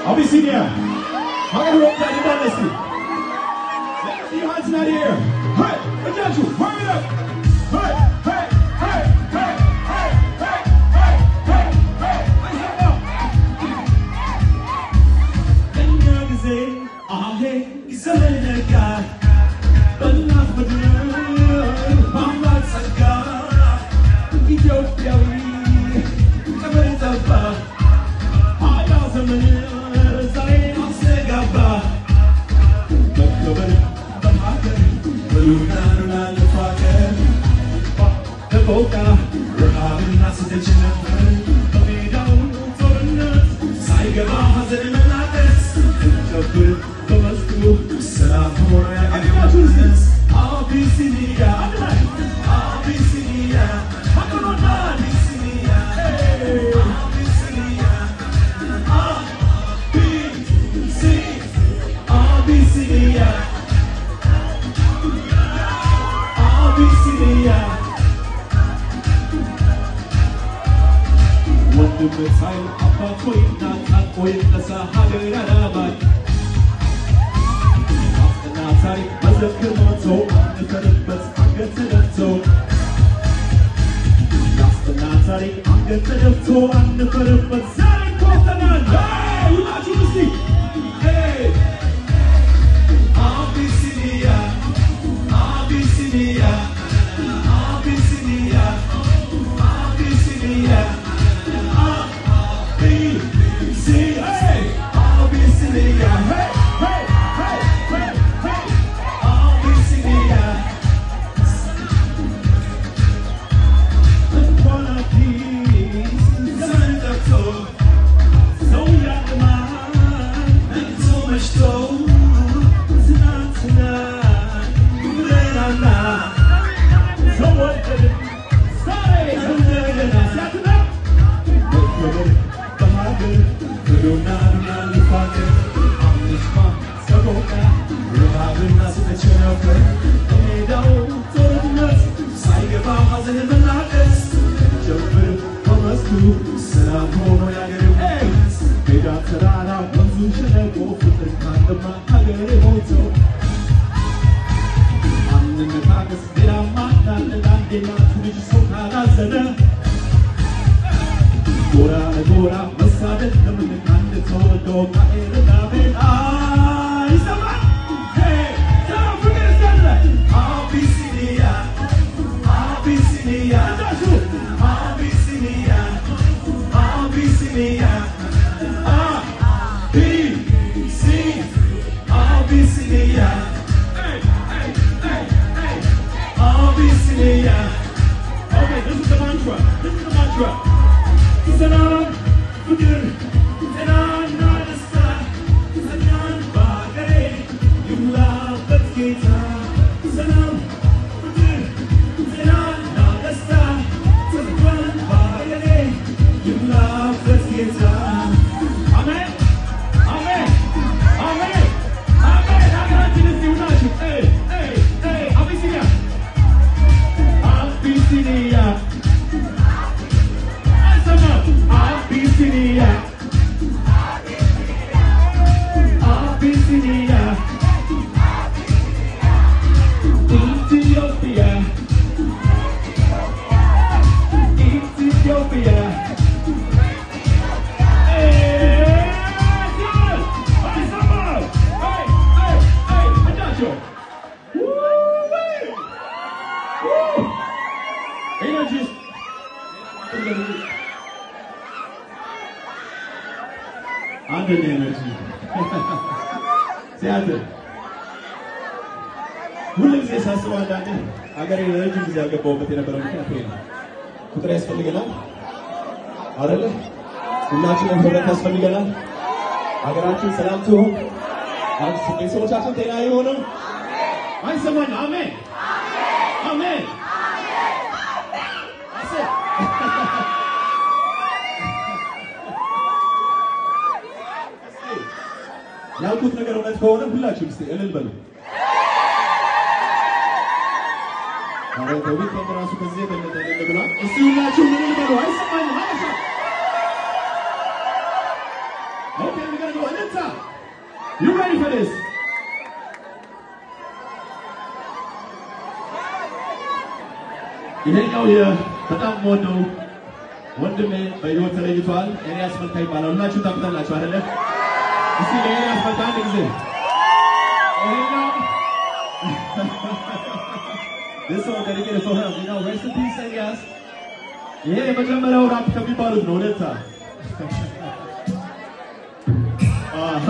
Abyssinia. How can you rock that in dynasty? Let me see your hands in the air. Hey, I got you. Hurry it up. Hey, hey, hey, hey, hey, hey, hey, hey, hey. I have now. ያልኩት ነገር እውነት ከሆነ ሁላችሁም እስቲ እልል በሉ። አረ ተውት ተራሱ ከዚህ በለጠ ብሏል። እስቲ ሁላችሁም እልል በሉ። አይሰማኝም ማለት ነው። ኦኬ gotta go. Let's up. You ready for this? ይሄኛው በጣም ሞደው ወንድሜ በህይወት ተለይቷል። ኤልያስ መልካ ይባላል። ሁላችሁ ታውቁታላችሁ አይደለ? እስቲ ለኤልያስ መልካ አንድ ጊዜ ይሄኛው This one dedicated for him. You know, rest in peace, Elias. ይሄ የመጀመሪያው ራፕ ከሚባሉት ነው። ወደታ አሃ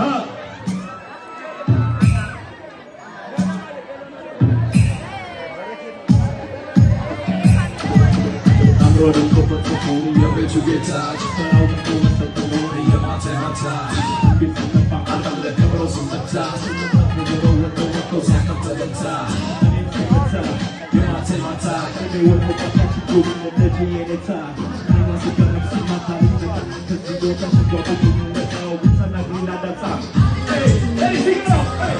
አምሮን ኮፈተው የቤቱ ጌታ ጭፈራው ኮፈተው የማታ ማታ ቢፈታ አለ ከብሮ ሲመታ ነው ወጥቶ ሲያከተለታ የማታ ማታ ከኔ ወጥቶ ታችው ለደጂ የኔታ ማስ ከነፍስ ማታ ከዚህ ቦታ ሲጓጉ ነው ብቻና ግሪና ዳታ hey hey sing it up hey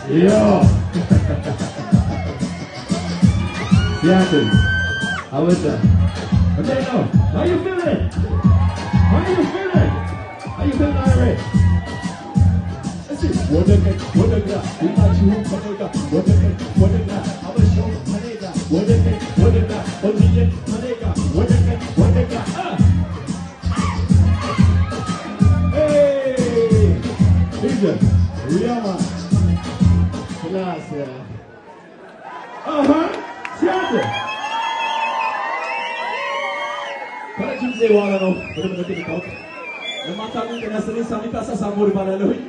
Yo. Seattle. How was that? Okay, now, how you feeling? How you feeling? How you feeling, Irish? Let's see. What the heck? We got you, Panega. What the heck? How was your Panega? What the heck? Panega. What the heck? Hey! Listen, Riyama. Gracias. Seattle. Para Tuesday wala no, pero magating ikaw. Namatagong kinasali sa mita sa Samur Balaloi.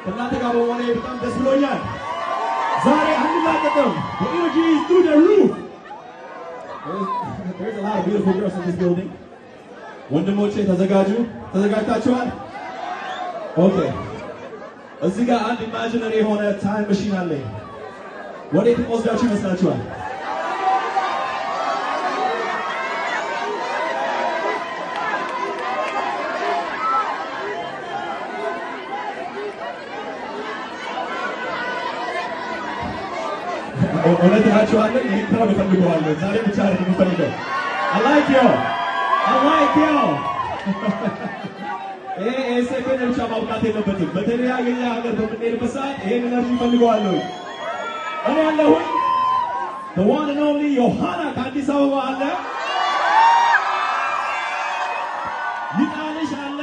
Kanata ka ba wala ibang deslo yan? Zare, ano lahat ito? The energy is through the roof. There's a lot of beautiful girls in this building. Wonder Moche, ተዘጋጅታችኋል? Okay. እዚህ ጋር አንድ ኢማጂነሪ የሆነ ታይም ማሽን አለ። ወዴት ወስዳችሁ ይመስላችኋል? እውነታችኋለን? ይህን ክራውድ እፈልገዋለሁ። ዛሬ ብቻ አይደለም የምፈልገው። I like you. ኤስኤፍኤን ብቻ ማውጣት የለበትም። በተለያየ ሀገር በምንሄድበት ሰዓት ይሄን ኤነርጂ እፈልገዋለሁ። እኔ ያለሁኝ the one and only ዮሐና ከአዲስ አበባ አለ፣ ይጣልሽ አለ።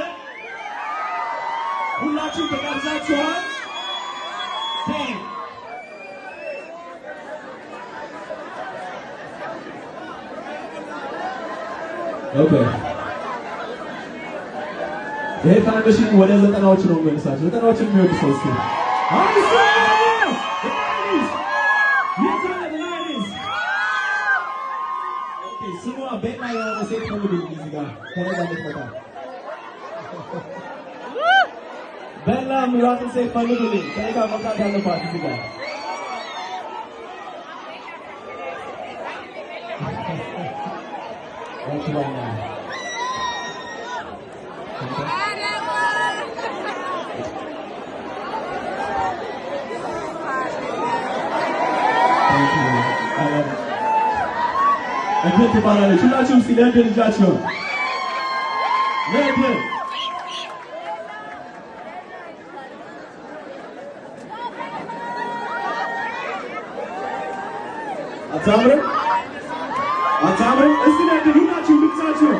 ሁላችሁም ተጋብዛችኋል። Damn. Okay. ይሄ ታንገሽን ወደ ዘጠናዎች ነው የሚመልሳቸው። ዘጠናዎችን የሚወዱ ሰው እስኪ ስሟ ቤላ የሆነ ሴት ፈልጉልኝ እዚህ ጋር ከነዛ ምትመጣ ቤላ የሚሏትን ሴት ፈልጉልኝ ከኔ ጋር መምጣት ያለባት እዚህ ጋር እንዴት ትባላለች? ሁላችሁም እስኪ ለእንድን እጃችሁን ለእንድን አታምርም? አታምርም? እስኪ ለእንድን ሁላችሁም ድምፃችሁን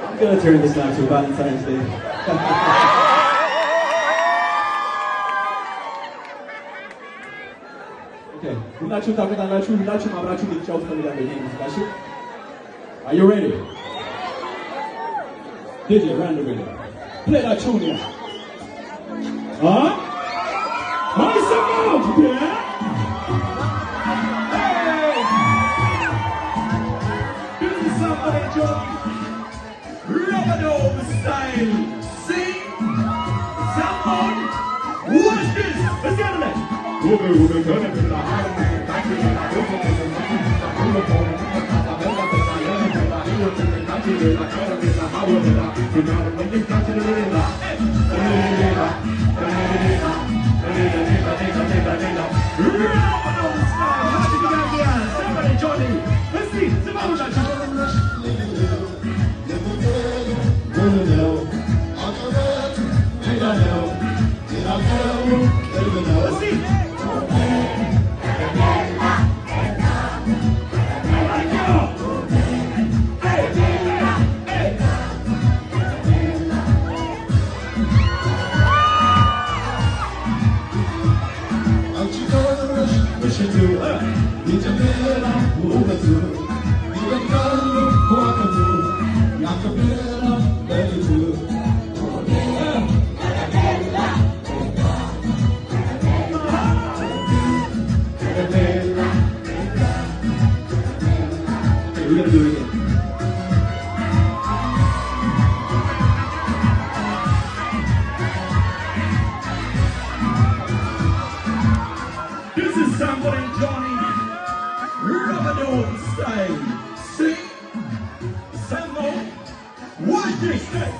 I'm gonna turn this now to Valentine's Day. Okay, ሁላችሁም ታውቁታላችሁ። ሁላችሁም አብራችሁ ልትጫወቱ ፈልጋለሁ ይሄን ሙዚቃ። Are you ready? DJ, run the rhythm. Play that tune here. Huh? My sound, yeah? Hey! This is somebody joking. Rubber style. See? Someone? Watch this. Let's get it. Somebody join me. Let's see. Let's see. We're gonna do it again. This is Sambo and Johnny, Rubber style. Sing, Sambo, watch this. Hey.